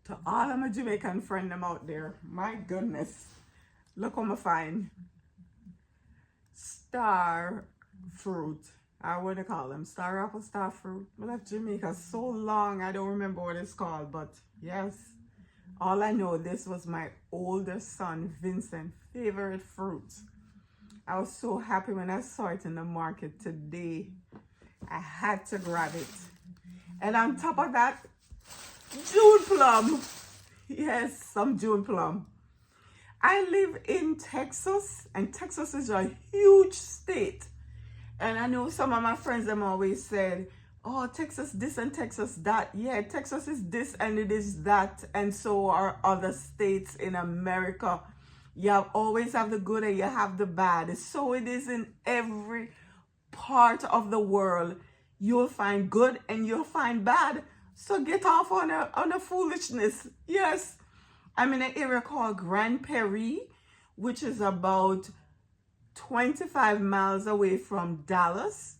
To all of my Jamaican friends them out there, my goodness, look what I find. Star fruit. I what they call them, star apple, star fruit. I left Jamaica so long, I don't remember what it's called, but yes. All I know, this was my older son, Vincent's favorite fruit. I was so happy when I saw it in the market today. I had to grab it. And on top of that, June plum. Yes, some June plum. I live in Texas, and Texas is a huge state. And I know some of my friends them always said, oh, Texas this and Texas that. Yeah, Texas is this and it is that. And so are other states in America. Always have the good and you have the bad. So it is in every part of the world. You'll find good and you'll find bad. So get off on a foolishness. Yes. I'm in an area called Grand Prairie, which is about 25 miles away from Dallas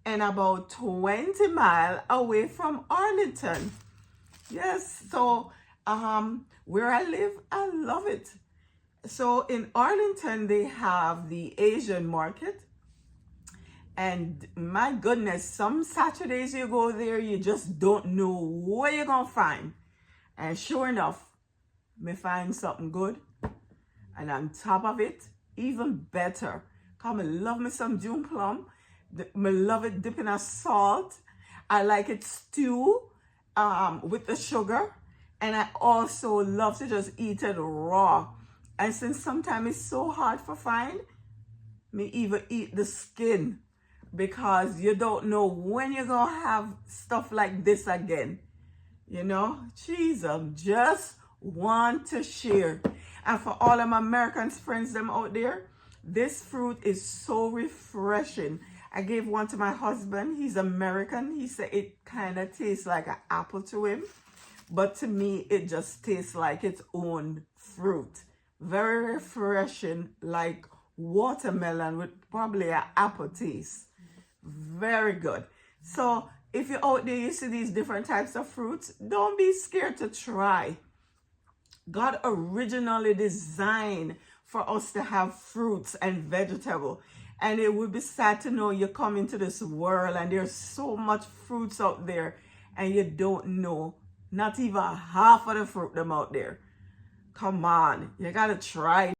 and about 20 miles away from Arlington. Yes, so where I live, I love it. So in Arlington, they have the Asian market. And my goodness, some Saturdays you go there, you just don't know what you're going to find. And sure enough, me find something good. And on top of it, even better. Because I love me some June plum. I love it dipping in salt. I like it stew with the sugar. And I also love to just eat it raw. And since sometimes it's so hard to find, me even eat the skin. Because you don't know when you're going to have stuff like this again. You know, Jesus, just want to share. And for all of my American friends them out there, this fruit is so refreshing. I gave one to my husband. He's American. He said it kind of tastes like an apple to him. But to me, it just tastes like its own fruit. Very refreshing, like watermelon with probably an apple taste. Very good. So if you're out there, you see these different types of fruits, don't be scared to try. God originally designed for us to have fruits and vegetables. And it would be sad to know you come into this world and there's so much fruits out there and you don't know not even half of the fruit them out there. Come on, you gotta try.